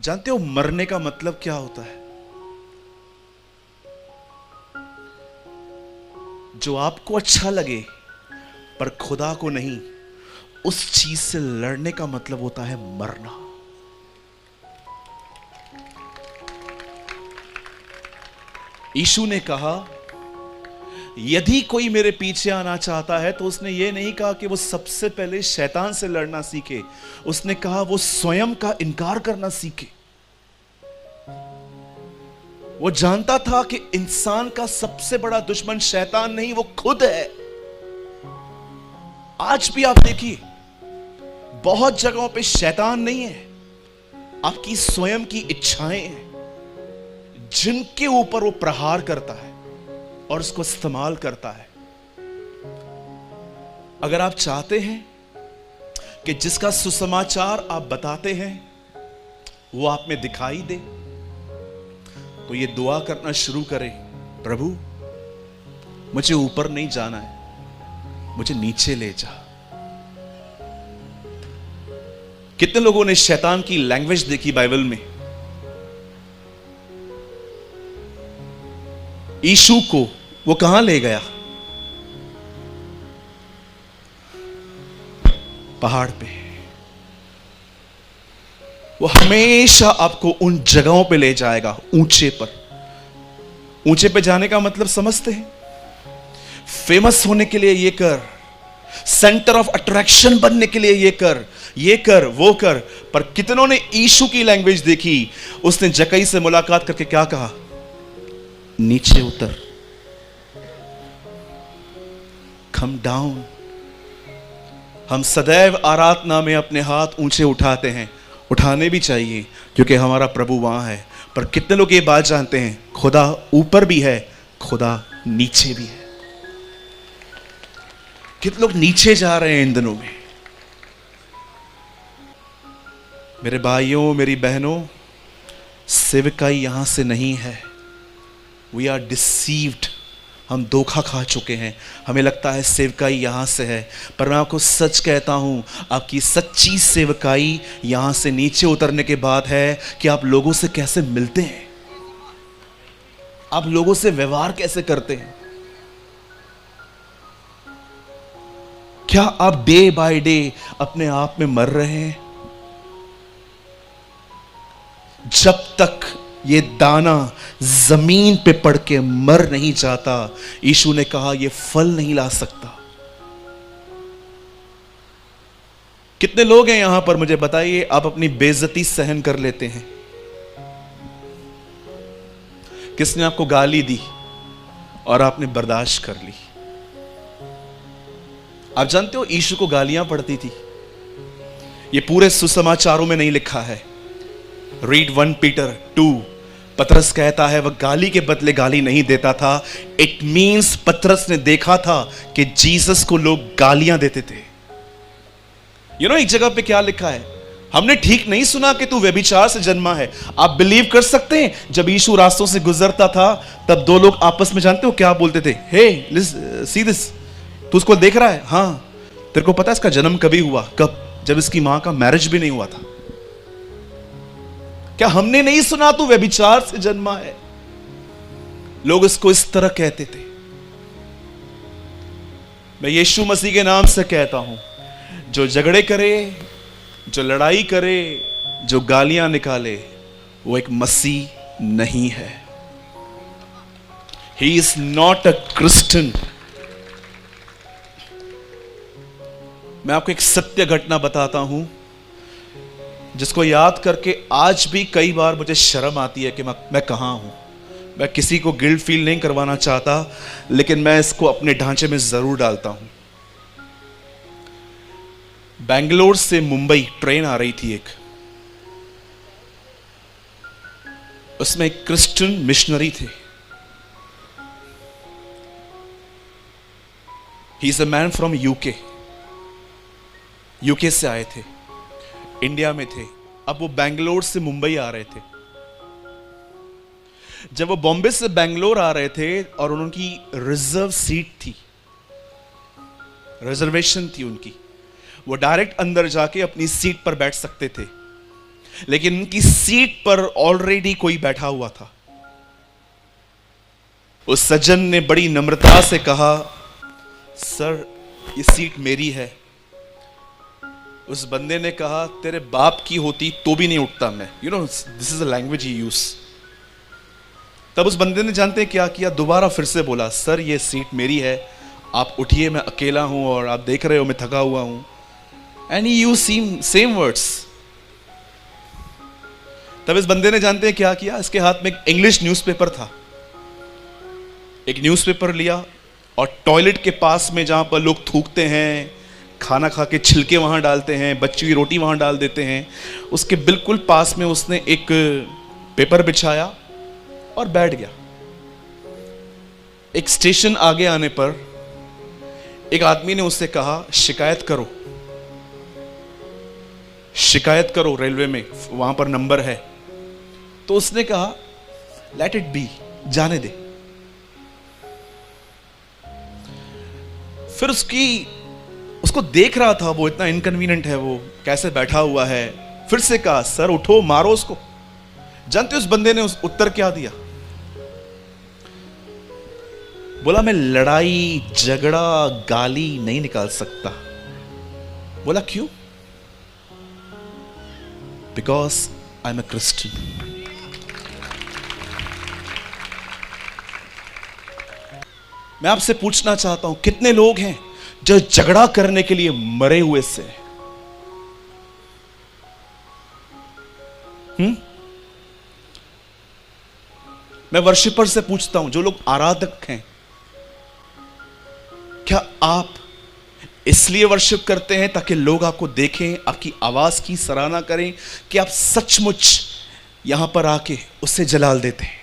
जानते हो मरने का मतलब क्या होता है? जो आपको अच्छा लगे पर खुदा को नहीं, उस चीज से लड़ने का मतलब होता है मरना। यीशु ने कहा यदि कोई मेरे पीछे आना चाहता है तो उसने ये नहीं कहा कि वो सबसे पहले शैतान से लड़ना सीखे, उसने कहा वो स्वयं का इनकार करना सीखे। वो जानता था कि इंसान का सबसे बड़ा दुश्मन शैतान नहीं, वो खुद है। आज भी आप देखिए बहुत जगहों पे शैतान नहीं है, आपकी स्वयं की इच्छाएं हैं जिनके ऊपर वो प्रहार करता है और उसको इस्तेमाल करता है। अगर आप चाहते हैं कि जिसका सुसमाचार आप बताते हैं वो आप में दिखाई दे, तो ये दुआ करना शुरू करें, प्रभु मुझे ऊपर नहीं जाना है, मुझे नीचे ले जा। कितने लोगों ने शैतान की लैंग्वेज देखी बाइबल में? यीशु को वो कहां ले गया? पहाड़ पे। वो हमेशा आपको उन जगहों पे ले जाएगा, ऊंचे पर। ऊंचे पे जाने का मतलब समझते हैं? फेमस होने के लिए ये कर, सेंटर ऑफ अट्रैक्शन बनने के लिए ये कर, ये कर, वो कर। पर कितनों ने यीशु की लैंग्वेज देखी? उसने जक्कई से मुलाकात करके क्या कहा? नीचे उतर, कम डाउन। हम सदैव आराधना में अपने हाथ ऊंचे उठाते हैं, उठाने भी चाहिए क्योंकि हमारा प्रभु वहां है। पर कितने लोग ये बात जानते हैं? खुदा ऊपर भी है, खुदा नीचे भी है। कितने लोग नीचे जा रहे हैं इन दिनों में? मेरे भाइयों, मेरी बहनों, सेवकाई यहां से नहीं है। We are deceived. हम धोखा खा चुके हैं। हमें लगता है सेवकाई यहां से है, पर मैं आपको सच कहता हूं, आपकी सच्ची सेवकाई यहां से नीचे उतरने के बाद है कि आप लोगों से कैसे मिलते हैं, आप लोगों से व्यवहार कैसे करते हैं। क्या आप डे बाय डे अपने आप में मर रहे हैं? जब तक ये दाना जमीन पे पड़ के मर नहीं जाता, यीशु ने कहा ये फल नहीं ला सकता। कितने लोग हैं यहां पर, मुझे बताइए, आप अपनी बेइज्जती सहन कर लेते हैं? किसने आपको गाली दी और आपने बर्दाश्त कर ली? आप जानते हो यीशु को गालियां पड़ती थी। ये पूरे सुसमाचारों में नहीं लिखा है। Read 1 Peter 2। पतरस कहता है वह गाली के बदले गाली नहीं देता था। इट मींस पतरस ने देखा था कि जीसस को लोग गालियां देते थे। एक जगह पे क्या लिखा है? हमने ठीक नहीं सुना कि तू व्यभिचार से जन्मा है। आप बिलीव कर सकते हैं, जब यीशु रास्तों से गुजरता था तब दो लोग आपस में, जानते हो क्या बोलते थे? हे सी दिस, तू उसको देख रहा है? हाँ। तेरे को पता है इसका जन्म कभी हुआ? कब? जब इसकी मां का मैरिज भी नहीं हुआ था। क्या हमने नहीं सुना तू व्यभिचार से जन्मा है? लोग इसको इस तरह कहते थे। मैं यीशु मसीह के नाम से कहता हूं, जो झगड़े करे, जो लड़ाई करे, जो गालियां निकाले, वो एक मसीह नहीं है। He is not a Christian. मैं आपको एक सत्य घटना बताता हूं जिसको याद करके आज भी कई बार मुझे शर्म आती है कि मैं कहां हूं। मैं किसी को गिल्ट फील नहीं करवाना चाहता, लेकिन मैं इसको अपने ढांचे में जरूर डालता हूं। बेंगलोर से मुंबई ट्रेन आ रही थी एक, उसमें एक क्रिश्चियन मिशनरी थे। He is a man from UK से आए थे, इंडिया में थे। अब वो बेंगलोर से मुंबई आ रहे थे। जब वो बॉम्बे से बेंगलोर आ रहे थे और उनकी रिजर्व सीट थी, रिजर्वेशन थी उनकी, वो डायरेक्ट अंदर जाके अपनी सीट पर बैठ सकते थे। लेकिन उनकी सीट पर ऑलरेडी कोई बैठा हुआ था। उस सज्जन ने बड़ी नम्रता से कहा, सर ये सीट मेरी है। उस बंदे ने कहा, तेरे बाप की होती तो भी नहीं उठता मैं। You know this is a language he use. तब उस बंदे ने जानते क्या किया, दोबारा फिर से बोला, सर ये सीट मेरी है, आप उठिए, मैं अकेला हूं और आप देख रहे हो मैं थका हुआ हूं। And he use same words. तब इस बंदे ने जानते हैं क्या किया, इसके हाथ में एक इंग्लिश न्यूज़पेपर था। एक न्यूज़पेपर लिया और टॉयलेट के पास में जहां पर लोग थूकते हैं, खाना खा के छिलके वहां डालते हैं, बच्ची की रोटी वहां डाल देते हैं, उसके बिल्कुल पास में उसने एक पेपर बिछाया और बैठ गया। एक स्टेशन आगे आने पर एक आदमी ने उससे कहा, शिकायत करो, शिकायत करो रेलवे में, वहां पर नंबर है। तो उसने कहा, लेट इट बी, जाने दे। फिर उसको देख रहा था, वो इतना इनकन्वीनियंट है, वो कैसे बैठा हुआ है। फिर से कहा, सर उठो, मारो उसको। जानते उस बंदे ने उस उत्तर क्या दिया? बोला, मैं लड़ाई झगड़ा गाली नहीं निकाल सकता। बोला क्यों? Because I am a Christian. मैं आपसे पूछना चाहता हूं, कितने लोग हैं जो झगड़ा करने के लिए मरे हुए से? मैं वर्शिपर से पूछता हूं, जो लोग आराधक हैं, क्या आप इसलिए वर्शिप करते हैं ताकि लोग आपको देखें, आपकी आवाज की सराहना करें, कि आप सचमुच यहां पर आके उससे जलाल देते हैं?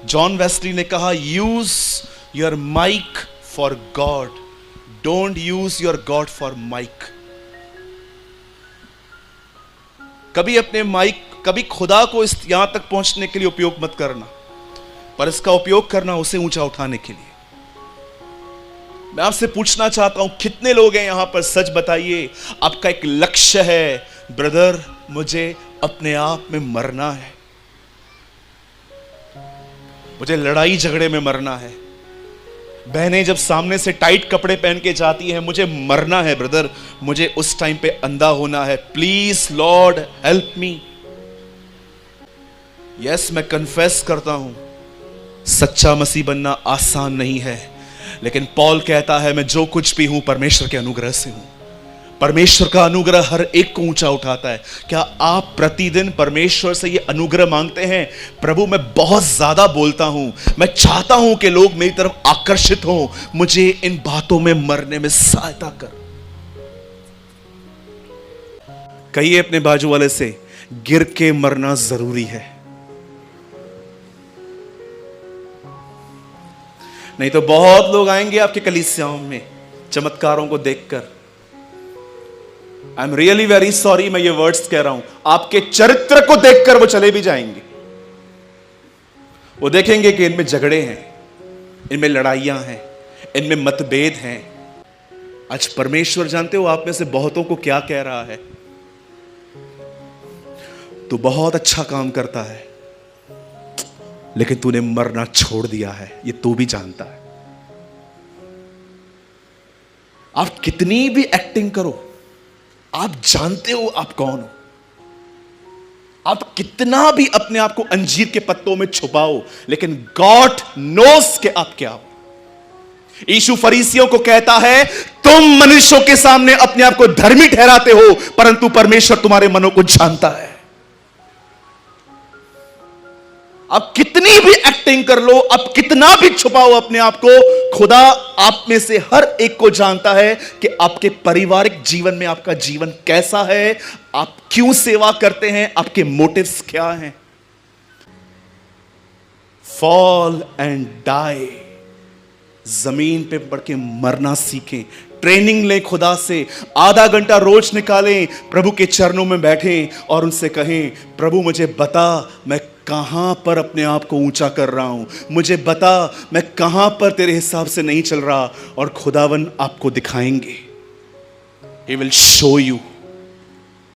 जॉन वेस्ली ने कहा, use your mic for God, don't use your God for mic. कभी अपने माइक, कभी खुदा को इस यहां तक पहुंचने के लिए उपयोग मत करना, पर इसका उपयोग करना उसे ऊंचा उठाने के लिए। मैं आपसे पूछना चाहता हूं, कितने लोग हैं यहां पर, सच बताइए, आपका एक लक्ष्य है, ब्रदर मुझे अपने आप में मरना है, मुझे लड़ाई झगड़े में मरना है। बहनें जब सामने से टाइट कपड़े पहन के जाती हैं, मुझे मरना है ब्रदर, मुझे उस टाइम पे अंधा होना है, please Lord help me. Yes, मैं कन्फेस करता हूं, सच्चा मसीह बनना आसान नहीं है, लेकिन पॉल कहता है, मैं जो कुछ भी हूं परमेश्वर के अनुग्रह से हूं। परमेश्वर का अनुग्रह हर एक को ऊंचा उठाता है। क्या आप प्रतिदिन परमेश्वर से ये अनुग्रह मांगते हैं, प्रभु मैं बहुत ज्यादा बोलता हूं, मैं चाहता हूं कि लोग मेरी तरफ आकर्षित हों, मुझे इन बातों में मरने में सहायता कर। कहिए अपने बाजू वाले से, गिर के मरना जरूरी है, नहीं तो बहुत लोग आएंगे आपके कलीसियाओं में चमत्कारों को देखकर। I am really very sorry, मैं ये वर्ड्स कह रहा हूं, आपके चरित्र को देखकर वो चले भी जाएंगे। वो देखेंगे कि इनमें झगड़े हैं, इनमें लड़ाइयां हैं, इनमें मतभेद हैं। आज परमेश्वर जानते हो आप में से बहुतों को क्या कह रहा है? तू बहुत अच्छा काम करता है, लेकिन तूने मरना छोड़ दिया है, ये तू भी जानता है। आप कितनी भी एक्टिंग करो, आप जानते हो आप कौन हो। आप कितना भी अपने आप को अंजीर के पत्तों में छुपाओ, लेकिन गॉड नोस के आप क्या हो। यीशु फरीसियों को कहता है, तुम मनुष्यों के सामने अपने आप को धर्मी ठहराते हो, परंतु परमेश्वर तुम्हारे मनों को जानता है। आप कितनी भी एक्टिंग कर लो, आप कितना भी छुपाओ अपने आप को, खुदा आप में से हर एक को जानता है कि आपके पारिवारिक जीवन में आपका जीवन कैसा है, आप क्यों सेवा करते हैं, आपके मोटिव्स क्या हैं। फॉल एंड डाई, जमीन पे पड़ के मरना सीखें, ट्रेनिंग लें खुदा से। आधा घंटा रोज निकालें, प्रभु के चरणों में बैठें और उनसे कहें, प्रभु मुझे बता मैं कहां पर अपने आप को ऊंचा कर रहा हूं, मुझे बता मैं कहां पर तेरे हिसाब से नहीं चल रहा, और खुदावन आपको दिखाएंगे। He will show you